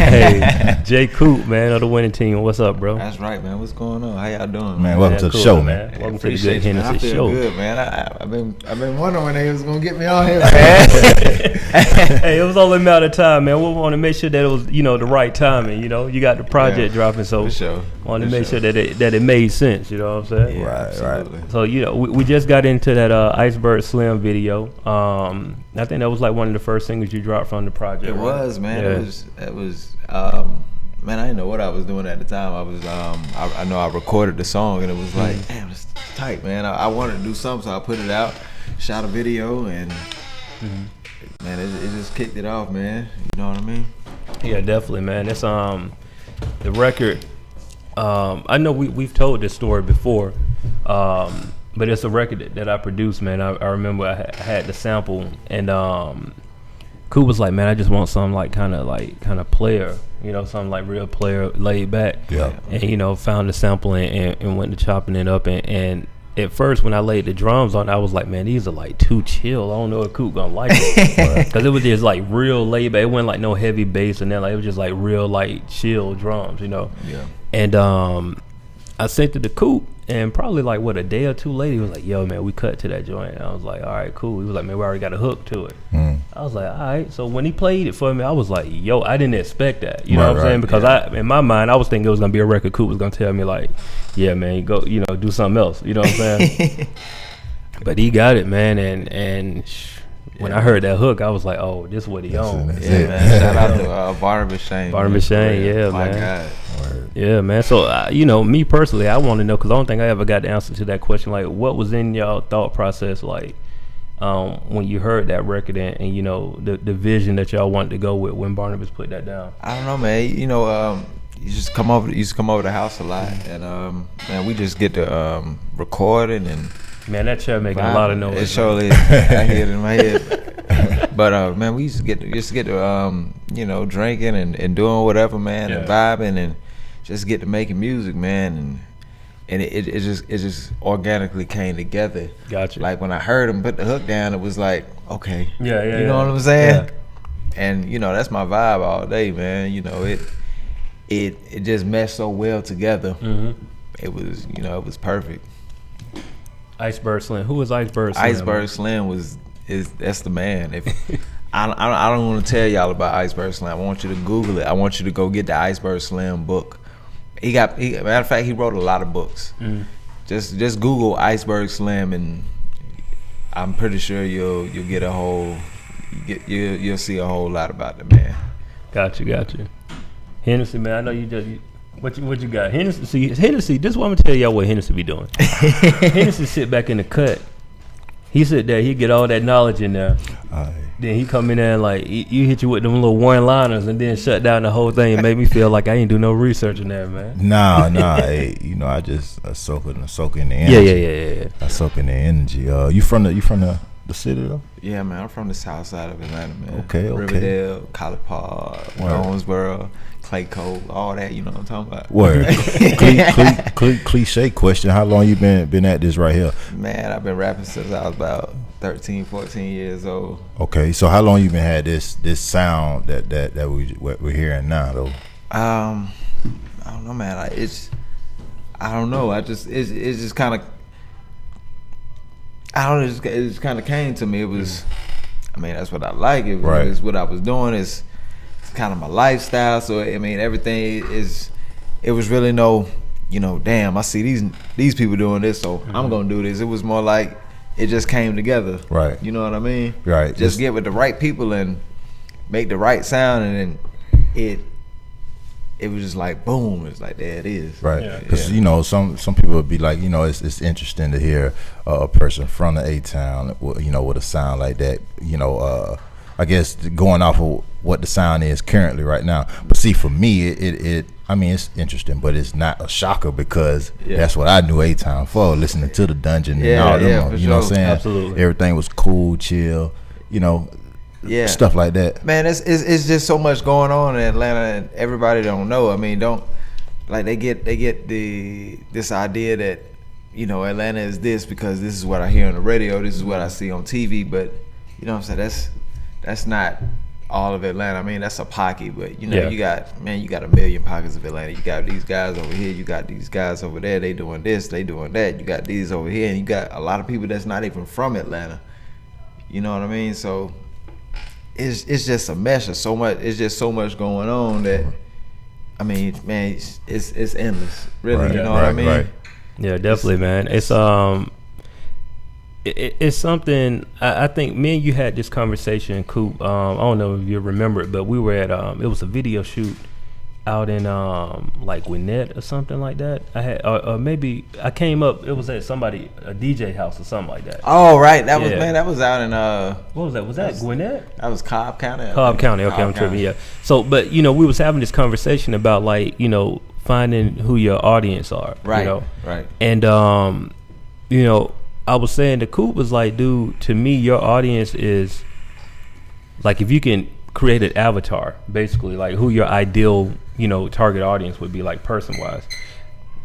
Hey, Jay Coop, man, of the winning team. What's up, bro? That's right, man. What's going on? How y'all doing, Man, welcome to the cool, show, man. Welcome to the Good Hennessy I feel Show. good, man. I've been wondering when they was gonna get me on here, man. Hey, it was only a matter of time, man. We want to make sure that it was, the right timing. You got the project dropping, so For sure. want to make sure that it made sense. You know what I'm saying? Yeah, Right. absolutely. So we just got into that Iceberg Slim video. I think that was like one of the first singles you dropped from the project. It right? was, man. Yeah. It was. Man, I didn't know what I was doing at the time. I was. I know I recorded the song, and it was like, damn, it's tight, man. I wanted to do something, so I put it out, shot a video, and man, it just kicked it off, man. You know what I mean? Yeah, definitely, man. It's the record. I know we've told this story before, but it's a record that I produced, man. I remember I had the sample, and Coop was like, man, I just want something like kind of player, something like real player, laid back. Yeah. And found the sample and went to chopping it up, and at first when I laid the drums on, I was like, man, these are like too chill. I don't know if Coop gonna like it, because it was just like real laid back. It wasn't like no heavy bass, and then like it was just like real like chill drums, Yeah. And I sent it to Coop, and probably like a day or two later, he was like, yo, man, we cut to that joint. And I was like, all right, cool. He was like, man, we already got a hook to it. I was like, all right. So when he played it for me, I was like, yo, I didn't expect that. You know what I'm saying? Because in my mind, I was thinking it was gonna be a record Coop was gonna tell me like, yeah, man, go, do something else. You know what I'm saying? But he got it, man, and when I heard that hook, I was like, oh, this is what he on. That's Yeah, it. man. Shout out to Barnabas Shane. Barnabas Shane, yeah, My man. God. Yeah, man. So, me personally, I want to know, because I don't think I ever got the answer to that question. Like, what was in y'all thought process, like, when you heard that record and the vision that y'all wanted to go with when Barnabas put that down? I don't know, man. You just come over. You used to come over the house a lot, and man, we just get to recording and. Man, that chair making a lot of noise. It surely is. I hear it in my head. But man, we used to get to drinking and doing whatever, man, and vibing and just get to making music, man, and it just organically came together. Gotcha. Like when I heard him put the hook down, it was like, okay, Yeah. you know what I'm saying? Yeah. And that's my vibe all day, man. It just meshed so well together. It was it was perfect. Iceberg Slim. Who is Iceberg Slim? Iceberg Slim that's the man. If I don't want to tell y'all about Iceberg Slim, I want you to Google it. I want you to go get the Iceberg Slim book. Matter of fact, he wrote a lot of books. Just Google Iceberg Slim, and I'm pretty sure you'll get you'll see a whole lot about the man. Got you. Hennessy, man. I know you just. What you got? Hennessy, this is what I'm gonna tell y'all what Hennessy be doing. Hennessy sit back in the cut. He sit there, he get all that knowledge in there. Then he come in there and like you hit you with them little one-liners and then shut down the whole thing and make me feel like I ain't do no research in there, man. Nah. Hey, I soak in the energy. Yeah. I soak in the energy. You from the city though? Yeah, man. I'm from the south side of Atlanta, man. Okay. Riverdale, College Park, Owensboro, Clay Cove, all that. You know what I'm talking about? Word. Cliche question. How long you been at this right here? Man, I've been rapping since I was about 13, 14 years old. Okay, so how long you been had this sound that we're hearing now though? I don't know, man. I don't know. It's just kind of. I don't know. It just kind of came to me. It was. I mean, that's what I like. It's what I was doing. It's kind of my lifestyle. So I mean, everything is. It was really no. Damn. I see these people doing this, so I'm gonna do this. It was more like it just came together. Right. You know what I mean? Right. Just get with the right people and make the right sound, and then it was just like boom. It's like there it is. Right. Because some people would be like, it's interesting to hear a person from the A-Town, with a sound like that. I guess going off of what the sound is currently right now. But see, for me, it's interesting, but it's not a shocker because that's what I knew A-Town for, listening to the Dungeon and all them. You know what I'm saying? Absolutely. Everything was cool, chill. Stuff like that. Man, it's just so much going on in Atlanta, and everybody don't know. I mean, they get this idea that Atlanta is this because this is what I hear on the radio, this is what I see on TV, but you know what I'm saying, that's not all of Atlanta. I mean, that's a pocket, but you know, Yeah. you got a million pockets of Atlanta. You got these guys over here, you got these guys over there. They doing this, they doing that. You got these over here, and you got a lot of people that's not even from Atlanta. You know what I mean? So it's just a mesh of so much. It's just so much going on that, I mean, man, it's endless. Really, Right, you know what I mean? right. Yeah, definitely, man. It's it's something. I think me and you had this conversation, Coop. I don't know if you remember it, but we were at it was a video shoot out in like Gwinnett or something like that. I had or maybe I came up. It was at a DJ house or something like that. Oh, right. That was Yeah. man. That was out in What was that? Was that Gwinnett? that was Cobb County. I Cobb think. County. Okay, I'm tripping. Yeah. So, but you know, we was having this conversation about like finding who your audience are. Right. You know? Right. And I was saying the Coop was like, dude, to me, your audience is like if you can create an avatar, basically, like who your ideal, target audience would be, like person wise.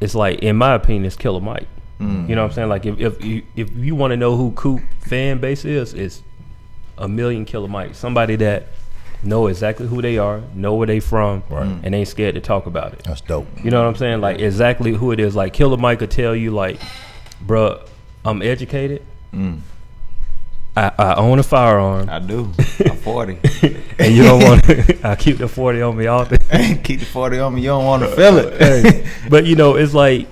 It's like, in my opinion, it's Killer Mike. You know what I'm saying? Like if you want to know who Coop fan base is, it's a million Killer Mike. Somebody that know exactly who they are, know where they from, and ain't scared to talk about it. That's dope. You know what I'm saying? Like exactly who it is. Like Killer Mike could tell you, like, bruh, I'm educated. I own a firearm. I do. I'm 40. And you don't want to. I keep the 40 on me often. Keep the 40 on me. You don't want to feel it. But it's like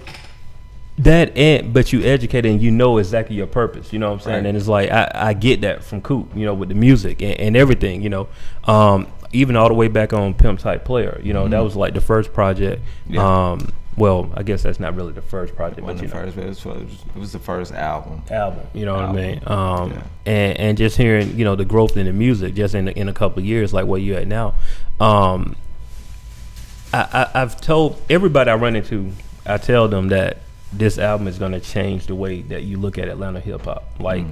that. But you educated and you know exactly your purpose. You know what I'm saying? Right. And it's like I get that from Coop. With the music and everything. Even all the way back on Pimp Type Player. That was like the first project. Yeah. Well, I guess that's not really the first project, It but it was the first album. you know what I mean? Yeah. And just hearing the growth in the music just in a couple of years, like where you at now. I've told everybody I run into, I tell them that this album is going to change the way that you look at Atlanta hip hop. Like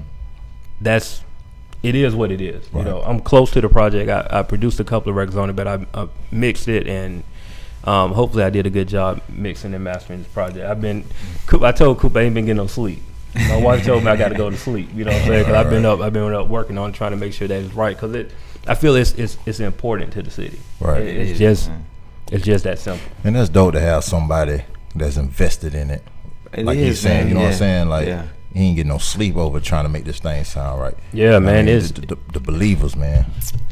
it is what it is. Right. I'm close to the project. I produced a couple of records on it, but I mixed it and hopefully I did a good job mixing and mastering this project. I told Coop I ain't been getting no sleep. My wife told me I got to go to sleep. You know what I'm saying? Because I've been up working on trying to make sure that it's right. Because I feel it's important to the city. Right. It's just that simple. And that's dope to have somebody that's invested in it. Like he's saying, you know what I'm saying? Like he ain't getting no sleep over trying to make this thing sound right. Yeah, man. mean, It's the believers, man.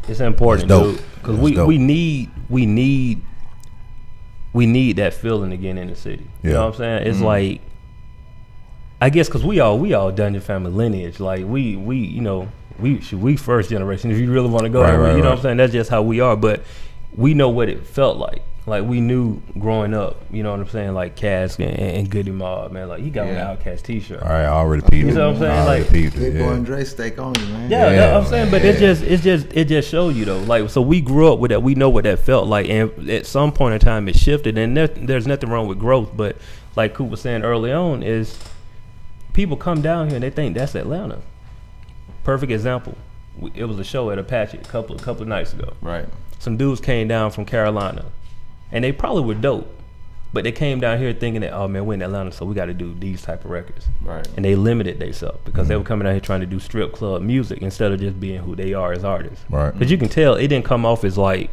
It's important, It's dope. dude. Because It's dope. we need that feeling again in the city. You Yeah. know what I'm saying? It's like, I guess because we all Dungeon family lineage. Like we first generation. If you really want to go, Right, there, right, you know right. what I'm saying? That's just how we are. But we know what it felt like. Like we knew growing up. You know what I'm saying? Like Cass and Goody Mob, man. Like he got on the Outkast T-shirt. All right, I already peeped it. You know what I'm saying? I already Like- peeped it, Big Boy yeah. and Dre steak on you, man. Yeah, Yeah, I'm saying, but man. it just shows you though. Like, so we grew up with that. We know what that felt like, and at some point in time, it shifted. And there's nothing wrong with growth, but like Coop was saying early on, is people come down here and they think that's Atlanta. Perfect example. It was a show at Apache a couple of nights ago. Right. Some dudes came down from Carolina, and they probably were dope, but they came down here thinking that, oh man, we're in Atlanta, so we got to do these type of records. Right. And they limited themselves because they were coming out here trying to do strip club music instead of just being who they are as artists. Right. Because you can tell it didn't come off as like,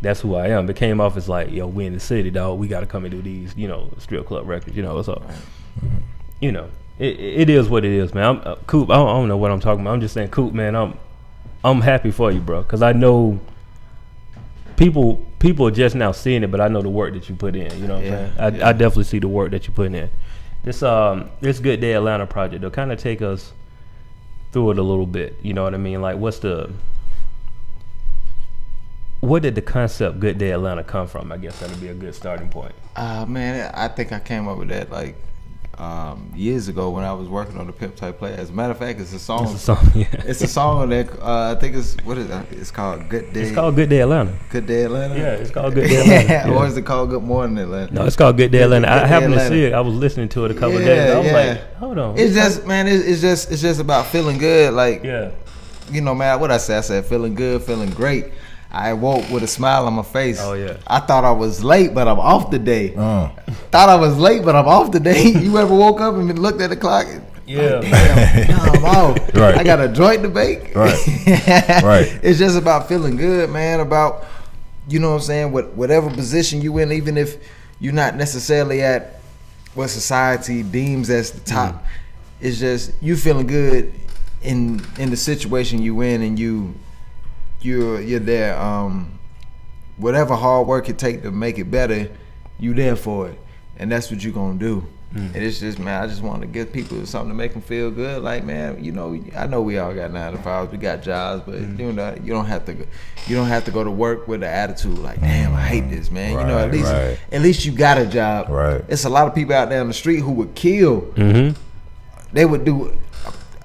that's who I am. It came off as like, yo, we in the city, dog. We got to come and do these, strip club records. So, it is what it is, man. Coop, I don't know what I'm talking about. I'm just saying, Coop, man, I'm happy for you, bro, because I know people are just now seeing it, but I know the work that you put in. You know what I'm saying? I definitely see the work that you put in. This Good Day Atlanta project, they'll kind of take us through it a little bit. You know what I mean? Like, where did the concept Good Day Atlanta come from? I guess that'd be a good starting point. Man, I think I came up with that like years ago when I was working on the Pimp Type Player. As a matter of fact, it's a song. It's a song, yeah. It's a song that I think it's called Good Day. It's called Good Day Atlanta. Good Day Atlanta. Yeah, it's called Good Day Atlanta. Or is it called Good Morning Atlanta? No, it's called Good Day Atlanta. I Good Day happened to Atlanta. see it. I was listening to it a couple of days. I was like, hold on. It's just, man. It's just about feeling good. Like, Yeah. man. What I said feeling good, feeling great. I woke with a smile on my face. Oh, yeah. I thought I was late, but I'm off the day. Uh, Thought I was late, but I'm off the day. You ever woke up and looked at the clock? Yeah. Like, damn, now I'm out. Right. I got a joint to bake. Right. Right. It's just about feeling good, man. About, you know what I'm saying, whatever position you in, even if you're not necessarily at what society deems as the top. It's just you feeling good in the situation you in, and you're there. Whatever hard work it take to make it better, you there for it, and that's what you're gonna do. And it's just, man, I just want to give people something to make them feel good. Like, man, you know, I know we all got 9 to 5s, we got jobs, but you know, you don't have to go to work with an attitude like, damn, I hate this, man. Right, you know, at least you got a job. Right. It's a lot of people out there on the street who would kill. They would do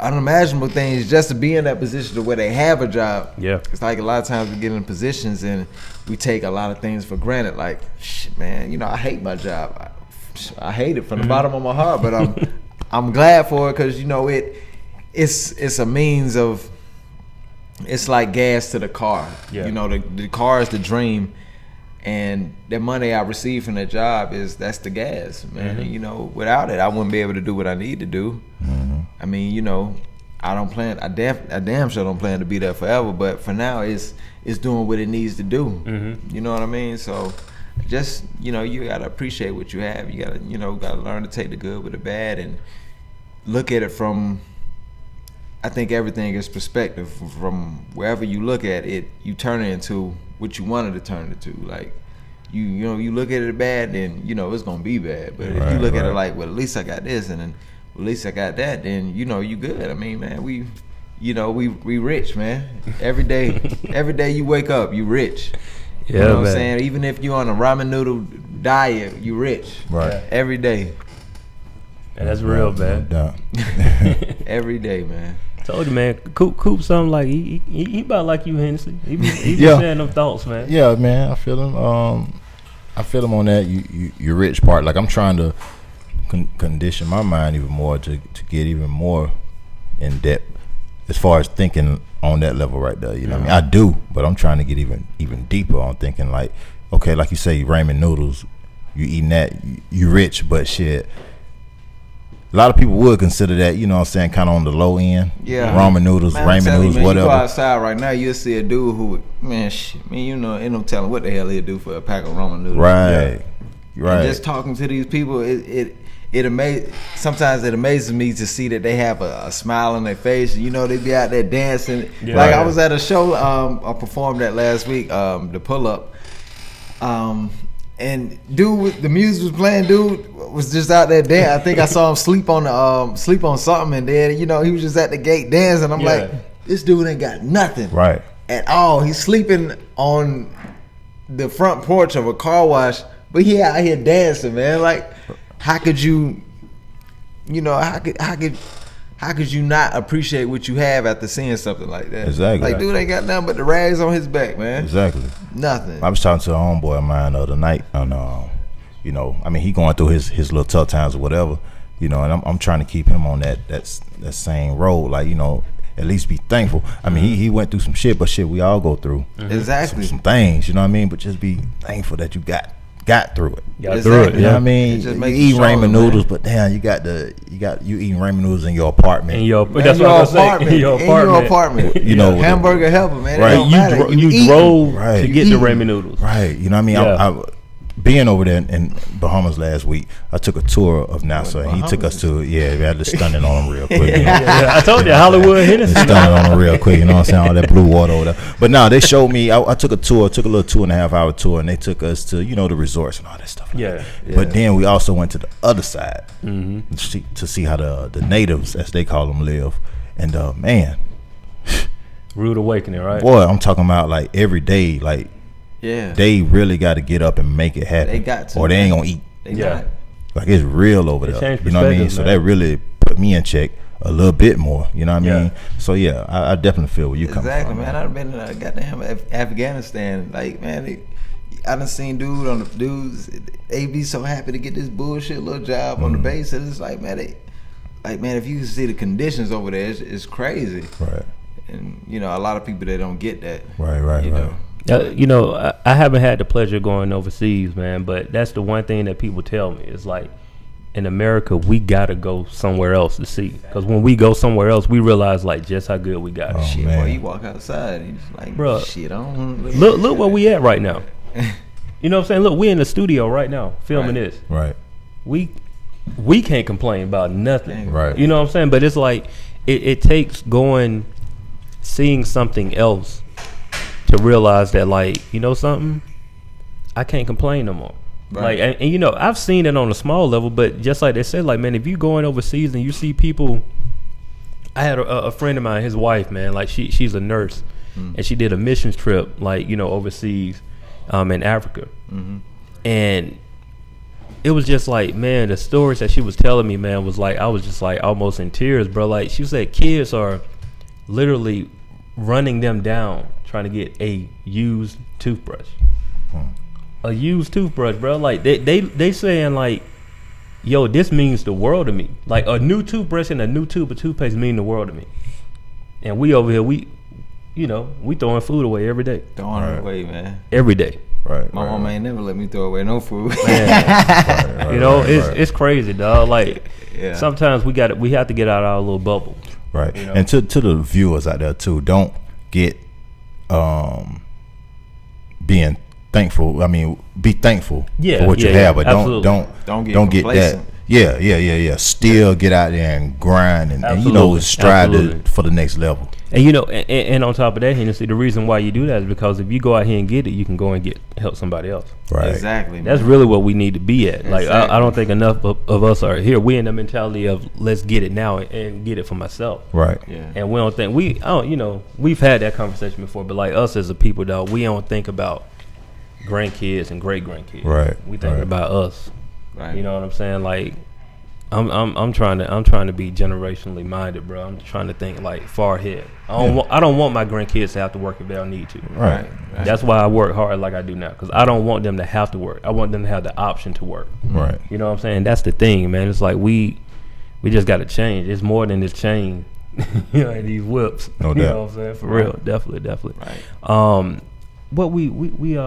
unimaginable things just to be in that position to where they have a job. Yeah. It's like a lot of times we get in positions and we take a lot of things for granted. Like, shit, man, you know, I hate my job. I hate it from the bottom of my heart, but I'm glad for it because, you know, it's a means of, it's like gas to the car. Yeah. You know, the car is the dream, and the money I receive from that job that's the gas, man. And, you know, without it, I wouldn't be able to do what I need to do. I mean, you know, I damn sure don't plan to be there forever, but for now, it's doing what it needs to do. You know what I mean? So, just, you know, you gotta appreciate what you have. You gotta learn to take the good with the bad and look at it from, I think everything is perspective. From wherever you look at it, you turn it into what you wanted to turn it to. Like, you know, you look at it bad, then, you know, it's gonna be bad. But if you look at it like, well, at least I got this, and then at least I got that, then, you know, you good. I mean, man, we rich, man. Every day you wake up, you rich. Yeah, you know what man. I'm saying? Even if you're on a ramen noodle diet, you rich. Right. Every day. And that's real, man. Every day, man. Told you, man. Coop something like he about like you, Hennessy. He be Yeah. saying them thoughts, man. Yeah, man, I feel him. I feel him on that. Your rich part. Like, I'm trying to condition my mind even more to get even more in depth as far as thinking on that level right there. You know what I mean? I do, but I'm trying to get even deeper on thinking like, okay, like you say, ramen noodles, you eating that, you rich, but shit, a lot of people would consider that, you know what I'm saying, kind of on the low end. Yeah. Ramen noodles, Man, ramen noodles, man, whatever. You go outside right now, you'll see a dude who, you know, ain't no telling what the hell he'll do for a pack of ramen noodles. Right. Yeah. Right. And just talking to these people, sometimes it amazes me to see that they have a smile on their face. You know, they be out there dancing. Yeah. Like, I was at a show, I performed that last week, the Pull Up. And the music was playing. Dude was just out there dancing. I think I saw him sleep on something, and then, you know, he was just at the gate dancing. I'm like, this dude ain't got nothing Right. at all. He's sleeping on the front porch of a car wash, but he out here dancing, man. Like, how could you, you know, how could you not appreciate what you have after seeing something like that? Exactly. Like, dude ain't got nothing but the rags on his back, man. Exactly. Nothing. I was talking to a homeboy of mine the other night, and you know, I mean, he going through his little tough times or whatever, you know, and I'm trying to keep him on that same road, like, you know, at least be thankful. I mean, he went through some shit, but shit, we all go through Exactly. some things, you know what I mean? But just be thankful that you got through it. Got through it. Exactly. You know Yeah. what I mean? It just You makes you eat stronger, ramen man. noodles, but damn, you eating ramen noodles in your apartment. In your, Man, that's what I was gonna say. In your apartment. You know, hamburger helper, man. Right. It don't matter. You eating. drove Right. to You get the eating. ramen noodles. Right. You know what I mean? Yeah. Being over there in Bahamas last week, I took a tour of NASA, and he took us to, we had to stun it on him real quick. You know? Yeah, I told you, Hollywood Hennessy. Stun it on him real quick, you know what I'm saying? All that blue water over there. But no, they showed me, I took a little 2.5 hour tour, and they took us to, you know, the resorts and all that stuff. Yeah. But then we also went to the other side to see how the natives, as they call them, live. And man, Rude awakening, right? boy, I'm talking about like every day, like Yeah. they really got to get up and make it happen. They got to, or they man. ain't gonna eat. They Yeah. got. Like, it's real over It there. changed You know what I mean? perspectives, So man. that really put me in check a little bit more. You know what I Yeah. mean? So yeah, I definitely feel where you come Exactly, from. man. I've been in goddamn Afghanistan. Like, man, I done seen dudes. They be so happy to get this bullshit little job on the base. And it's like, man, if you see the conditions over there, it's crazy. Right. And, you know, a lot of people, they don't get that. Right. You know. You know, I haven't had the pleasure of going overseas, man, but that's the one thing that people tell me. It's like, in America, we gotta go somewhere else to see. Because when we go somewhere else, we realize like just how good we got it. Shit, man. boy, you walk outside, and you just like, Bruh. shit, I don't Look where we at right now. You know what I'm saying? Look, we in the studio right now filming Right. this. Right. We can't complain about nothing. Right. You know what I'm saying? But it's like it takes seeing something else to realize that, like, you know something, I can't complain no more. Right. Like, and you know, I've seen it on a small level, but just like they said, like, man, if you going overseas and you see people, I had a friend of mine, his wife, man, like she's a nurse, and she did a missions trip, like, you know, overseas, in Africa, and it was just like, man, the stories that she was telling me, man, was like, I was just like almost in tears, bro. Like, she said kids are literally running them down trying to get a used toothbrush. A used toothbrush, bro. Like, they saying like, yo, this means the world to me. Like, a new toothbrush and a new tube of toothpaste mean the world to me. And we over here, we throwing food away every day. throwing it away, man. Every day. Right. My mama ain't never let me throw away no food. You know, it's crazy, dog. Like, Yeah. sometimes we have to get out of our little bubble. Right. You know? And to the viewers out there too, don't get being thankful. I mean, be thankful for what you have, but absolutely. Don't get get that. complacent. Yeah. Still get out there and grind and you know, Absolutely. strive Absolutely. for the next level. And you know, and on top of that, Hennessy, the reason why you do that is because if you go out here and get it, you can go and help somebody else. Right. Exactly. That's man. really what we need to be at. Like, Exactly. I don't think enough of us are here. We in the mentality of let's get it now and get it for myself. Right. Yeah. And we don't think we've had that conversation before, but like us as a people, dog, we don't think about grandkids and great grandkids. Right, We think right. about us. Right. You know what I'm saying? Like, I'm trying to be generationally minded, bro. I'm trying to think like far ahead. I don't want my grandkids to have to work if they don't need to. Right. That's why I work hard like I do now, because I don't want them to have to work. I want them to have the option to work. Right. You know what I'm saying? That's the thing, man. It's like we just got to change. It's more than this chain, you know, and these whips. No You doubt. know what I'm saying? For real, definitely. Right. What we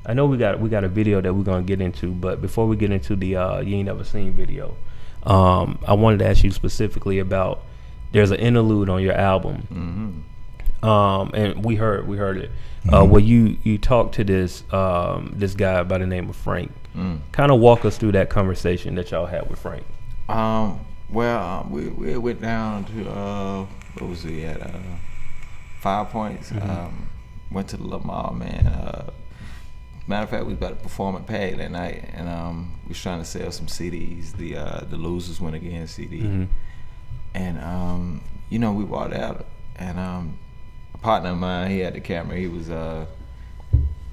I know we got a video that we're gonna get into, but before we get into the You Ain't Never Seen video, I wanted to ask you specifically about, there's an interlude on your album, and we heard it, where you talked to this guy by the name of Frank. Kind of walk us through that conversation that y'all had with Frank. We went down to what was he at 5 Points. Went to the Love Mall, man. Matter of fact, we was about to perform at PAG that night, and we was trying to sell some CDs. The Losers Win Again CD, and you know, we walked out, and a partner of mine, he had the camera. He was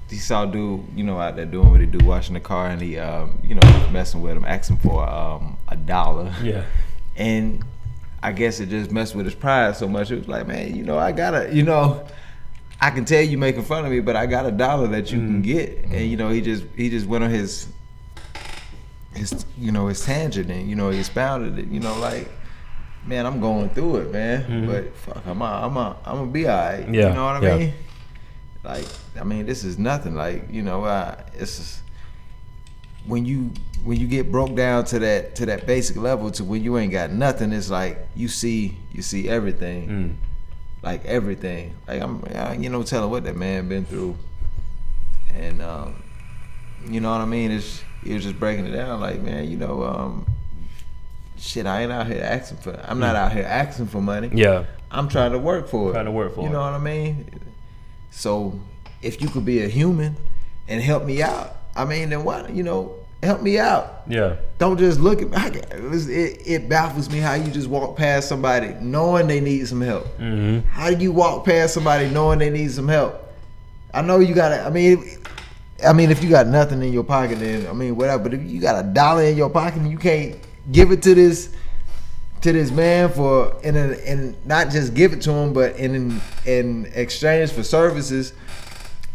he saw dude, you know, out there doing what he do, washing the car, and he you know, messing with him, asking for $1. Yeah. And I guess it just messed with his pride so much. It was like, man, you know, I gotta, you know, I can tell you making fun of me, but I got $1 that you can get. And you know, he just went on his you know, his tangent, and you know, he expounded it. You know, like, man, I'm going through it, man. But fuck, I'm gonna be alright. Yeah, You know what I yeah. mean? Like, I mean, this is nothing. Like, you know, it's just, when you get broke down to that basic level, to when you ain't got nothing, it's like you see everything. Like everything. Like, I'm you know, telling what that man been through, and you know what I mean. He was just breaking it down. Like, man, you know, shit, I ain't out here asking for. I'm not out here asking for money. Yeah. I'm trying to work for it. Trying to work for you it. know what I mean? So if you could be a human and help me out, I mean, then why, you know, help me out. Yeah. Don't just look at me. It baffles me how you just walk past somebody knowing they need some help. How do you walk past somebody knowing they need some help? I know you gotta, I mean, if you got nothing in your pocket, then, I mean, whatever. But if you got $1 in your pocket and you can't give it to this man for, and not just give it to him, but in exchange for services,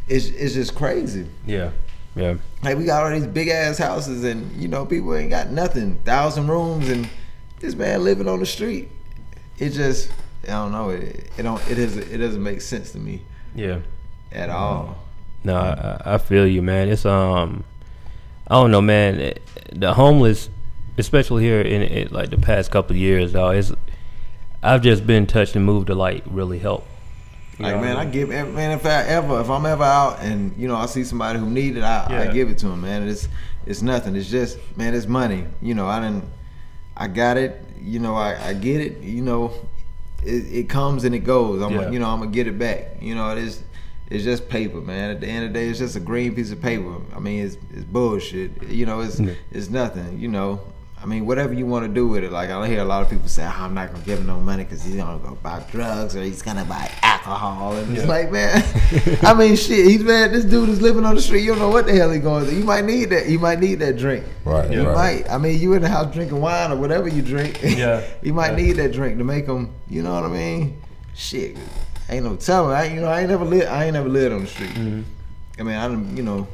it's just crazy. Yeah. Yeah. Like, we got all these big ass houses, and you know, people ain't got nothing, 1,000 rooms, and this man living on the street. It just, I don't know. It doesn't make sense to me Yeah. at all. No, I feel you, man. It's I don't know, man. The homeless especially here in like the past couple of years, dog. I've just been touched and moved to like really help. Like, man, I give, man, if I'm ever out and, you know, I see somebody who need it, I give it to them, man. It's nothing. It's just, man, it's money. You know, I got it. You know, I get it. You know, it comes and it goes. You know, I'm gonna get it back. You know, it's just paper, man. At the end of the day, it's just a green piece of paper. I mean, it's bullshit. You know, it's nothing. You know, I mean, whatever you want to do with it. Like, I hear a lot of people say, I'm not gonna give him no money because he's gonna go buy drugs or he's gonna buy alcohol. And it's like, man, I mean, shit. This dude is living on the street. You don't know what the hell he's going through. You might need that. You might need that drink. Right. You might. I mean, you in the house drinking wine or whatever you drink. Yeah. You might need that drink to make him. You know what I mean? Shit. Ain't no telling. I ain't never lived on the street. Mm-hmm. I mean, I done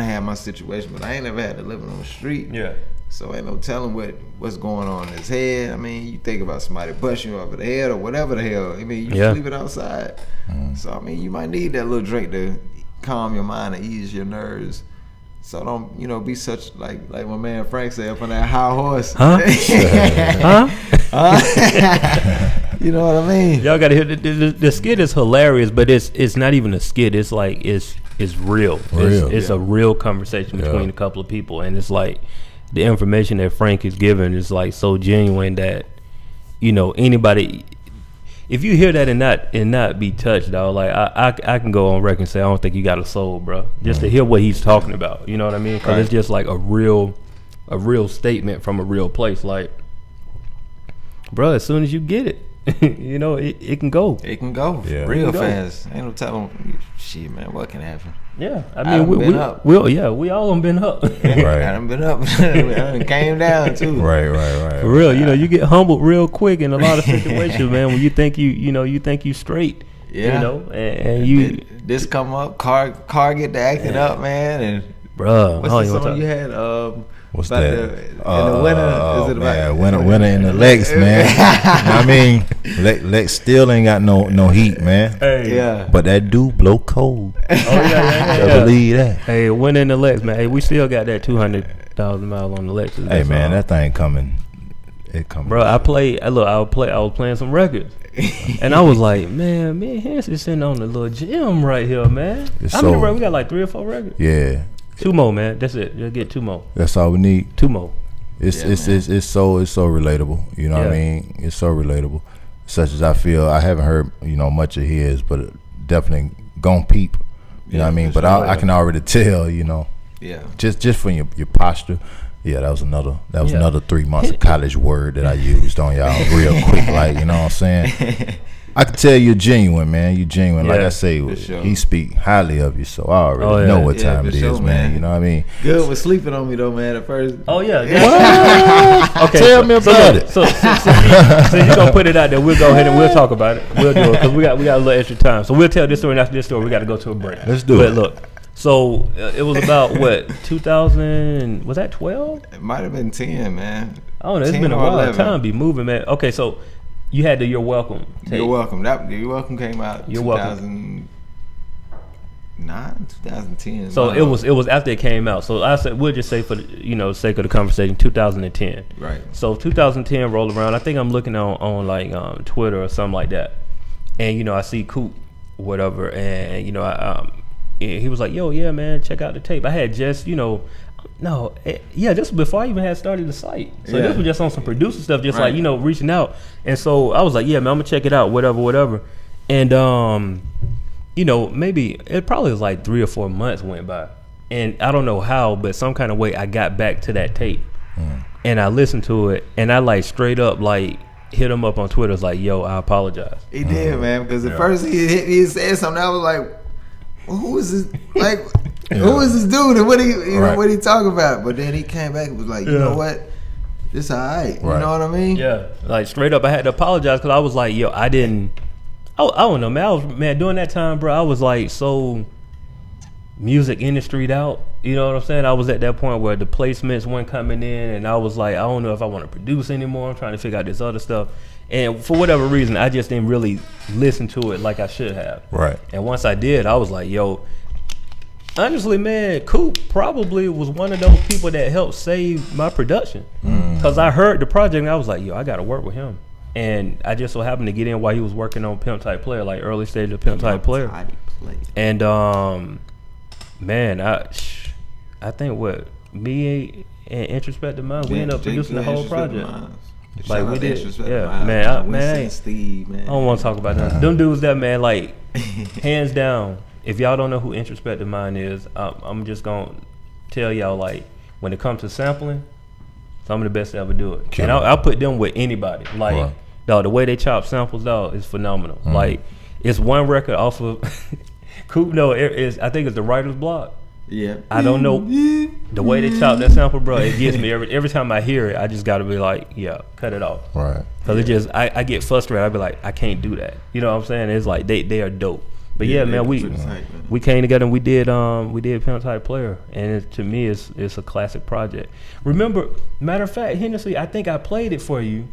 had my situation, but I ain't never had to live on the street. Yeah. So ain't no telling what's going on in his head. I mean, you think about somebody busting you over the head or whatever the hell. I mean, you sleep it outside. So I mean, you might need that little drink to calm your mind and ease your nerves. So don't, you know, be such like my man Frank said, up on that high horse. Huh? You know what I mean? Y'all gotta hear the skit is hilarious, but it's not even a skit. It's like it's real. It's a real conversation between a couple of people, and it's like the information that Frank is giving is like so genuine that, you know, anybody, if you hear that and not be touched, dog, like I can go on record and say I don't think you got a soul, bro. Just to hear what he's talking about, you know what I mean? Because it's just like a real statement from a real place. Like, bro, as soon as you get it, you know, it can go. It can go real fast. Ain't no telling. Shit, man, what can happen? Yeah, I mean, we all done been up. Right. I done been up. I done came down too. Right. For real, you know, you get humbled real quick in a lot of situations, man. When you think you think you straight. Yeah. You know, and you this come up, car get to acting up, man, and bruh. What's the song you had? What's that? In the winter, is it about winter in the Lex, man? You know what I mean, Lex still ain't got no heat, man. Hey. Yeah, but that do blow cold. Oh yeah. I believe that. Hey, winter in the Lex, man. Hey, we still got that 200,000 miles on the Lex. Hey man, that thing coming. It coming. Bro, I was playing some records, and I was like, man, me and Hanson sitting on the little gym right here, man. How many records? We got like 3 or 4 records. Yeah. 2 more, man. That's it. You'll get 2 more. That's all we need. 2 more. It's so relatable. You know what I mean? It's so relatable. Such as I feel, I haven't heard, you know, much of his, but definitely gon' peep. You know what I mean? But I can already tell, you know. Yeah. Just from your posture. Yeah, that was another 3 months of college word that I used on y'all real quick, like, you know what I'm saying? I can tell you're genuine, man. You're genuine. Like I say, he speak highly of you, so I already know what time it is, man. You know what I mean? Good was sleeping on me though, man. At first. Oh yeah. What? Okay. Tell me about it. So you gonna put it out there? We'll go ahead and we'll talk about it. We'll do it because we got a little extra time. So we'll tell this story and after this story, we got to go to a break. Let's do it. But look. So it was about what 2000? Was that 12? It might have been 10, man. I don't know. It's been a wild time. Be moving, man. Okay, so you had the You're Welcome tape. You're Welcome. You're Welcome came out in 2009, 2010. So it was after it came out. So I said we'll just say for the sake of the conversation, 2010. Right. So 2010 rolled around. I think I'm looking on like Twitter or something like that, and I see Coop, whatever, and he was like, yo, yeah, man, check out the tape. I had just, this was before I even had started the site. So this was just on some producer stuff, just like, reaching out. And so I was like, yeah, man, I'm going to check it out, whatever. And, maybe it probably was like 3 or 4 months went by. And I don't know how, but some kind of way I got back to that tape. And I listened to it, and I like straight up like hit him up on Twitter. Was like, yo, I apologize. He did, man, because at first he said something. I was like, who is this? Like, who is this dude? And what he talking about? But then he came back and was like, you know what? This all right. You know what I mean? Yeah. Like straight up, I had to apologize because I was like, yo, I don't know, man. During that time, bro, I was like so music industry'd out. You know what I'm saying? I was at that point where the placements weren't coming in, and I was like, I don't know if I want to produce anymore. I'm trying to figure out this other stuff. And for whatever reason, I just didn't really listen to it like I should have. Right. And once I did, I was like, yo, Honestly, man, Coop probably was one of those people that helped save my production. Because I heard the project and I was like, yo, I got to work with him. And I just so happened to get in while he was working on Pimp Type Player, like early stage of Pimp Type Player. And, man, I think me and Introspective Mind, we ended up producing the whole project. Like we did, yeah, man. Steve, man. I don't want to talk about that. Them dudes, that man, like hands down. If y'all don't know who Introspective Mind is, I'm just gonna tell y'all, like, when it comes to sampling, some of the best to ever do it. And I'll put them with anybody. Like, dog, the way they chop samples, dog, is phenomenal. Like, it's one record off of Coop. No, I think it's the Writer's Block. Yeah, I don't know the way they chop that sample, bro. It gets me every time I hear it. I just gotta be like, yeah, cut it off, right? Because it just I get frustrated. I be like, I can't do that. You know what I'm saying? It's like they are dope. But yeah, man, we came together and we did Pimp Type Player, and to me, it's a classic project. Remember, matter of fact, Hennessy, I think I played it for you,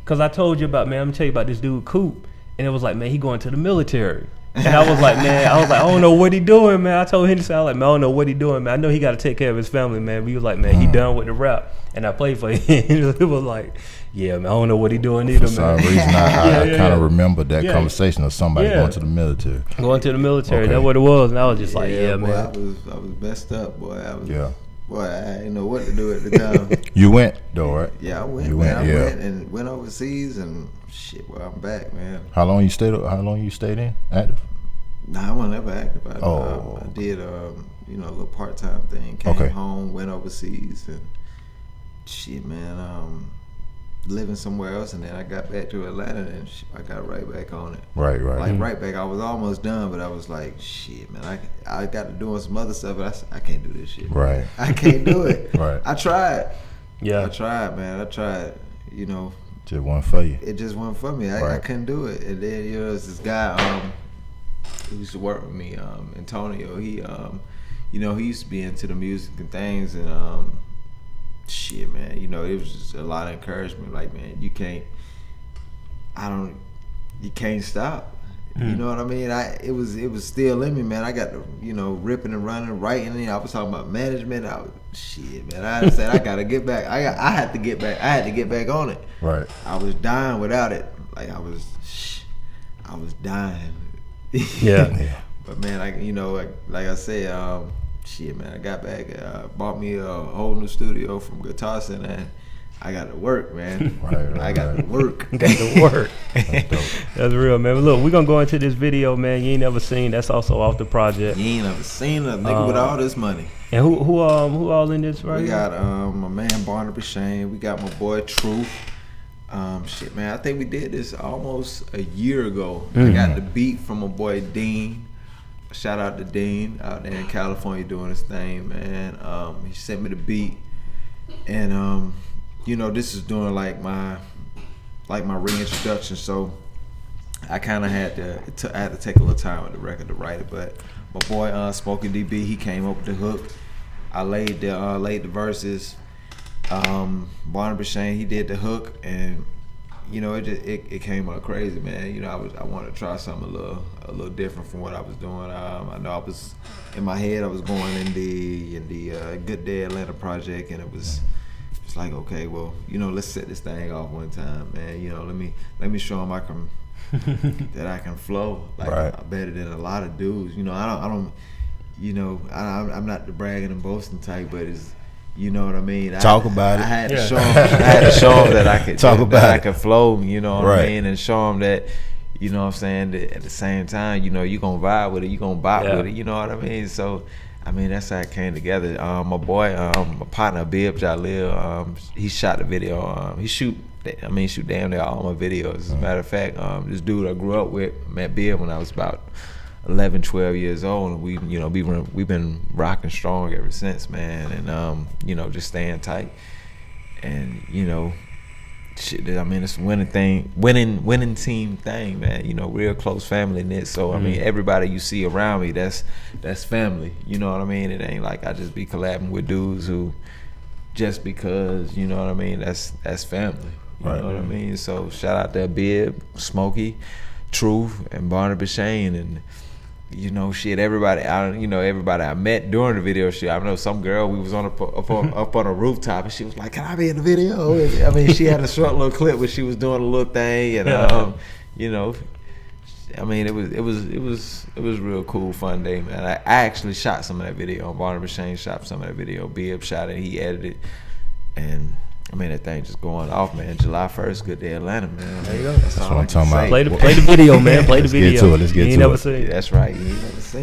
because I told you about, man, I'm gonna tell you about this dude Coop, and it was like, man, he going to the military. And I was like, I don't know what he doing, man. I told Henderson, I was like, man, I don't know what he doing, man. I know he got to take care of his family, man. But he was like, man, he done with the rap. And I played for him. It was like, yeah, man, I don't know what he doing either, man. For some reason, I kind of remember that conversation of somebody going to the military. Going to the military, that's what it was. And I was just like, boy, man. I was messed up, boy. Boy, I didn't know what to do at the time. You went, though, right? Yeah, I went. Went and went overseas, and shit, well, I'm back, man. How long you stayed in active? Nah, I wasn't ever active. I did, a little part-time thing. Came home, went overseas, and shit, man. Living somewhere else, and then I got back to Atlanta, and I got right back on it. Right. Like right back. I was almost done, but I was like, shit, man. I got to doing some other stuff, but I can't do this shit. Right. I can't do it. Right. I tried. Yeah. I tried, man. I tried. Just wasn't for you. It just wasn't for me. I couldn't do it. And then there's this guy who used to work with me, Antonio. He he used to be into the music and things, and shit, man. It was just a lot of encouragement. Like, man, you can't stop. You know what I mean? It was still in me, man. I got to, ripping and running, writing. I was talking about management. Shit, man. I said I gotta get back. I had to get back. I had to get back on it. Right. I was dying without it. Like I was dying. Yeah. But man, like I said, shit, man. I got back. Bought me a whole new studio from Guitar Center. And I got to work, man. I got to work. Got to work. That's real, man. But look, we're going to go into this video, man. You ain't never seen. That's also off the project. You ain't never seen a nigga with all this money. And who all in this right here? We got my man Barnabas Shane. We got my boy Truth. Shit, man. I think we did this almost a year ago. I got the beat from my boy Dean. Shout out to Dean out there in California doing his thing, man. He sent me the beat. And this is doing like my reintroduction, so I kind of had to take a little time with the record to write it. But my boy Smokey DB, he came up with the hook. I laid the verses. Barnabas Shane, he did the hook, and it came out crazy, man. I wanted to try something a little different from what I was doing. I know I was in my head. I was going in the Good Day Atlanta project, and it was. It's like, okay, well, let's set this thing off one time, man. Let me show them that I can flow better than a lot of dudes. I'm not the bragging and boasting type, but it's, you know what I mean. Talk about it. I had to show them. That I could I could flow. You know what I mean, and show them that. You know what I'm saying. That at the same time, you gonna vibe with it. You gonna bop with it. You know what I mean. So. I mean, that's how it came together. My boy, my partner, Bib Jalil, he shot the video. He shoot damn near all my videos. As a matter of fact, this dude I grew up with, met Bib when I was about 11, 12 years old. And we've been rocking strong ever since, man. And, just staying tight. And, shit, I mean, it's a winning team thing, man. Real close family knit. So I mean, everybody you see around me, that's family. You know what I mean? It ain't like I just be collabing with dudes who just because, you know what I mean. That's family. You know what I mean? So shout out to Bib, Smokey, Truth, and Barnabas Shane, and you know, shit, everybody I met during the video shoot. I know some girl, we was up on a rooftop, and she was like, "Can I be in the video?" I mean, she had a short little clip where she was doing a little thing, and you know, I mean, it was real cool, fun day, man. I actually shot some of that video. Barnabas Shane shot some of that video. Bibb shot it, he edited, and I mean, that thing just going off, man. July 1st, good day, Atlanta, man. There you go. That's what I'm talking about. Play the video, man. Play the video. Let's get to it. That's right. You ain't never seen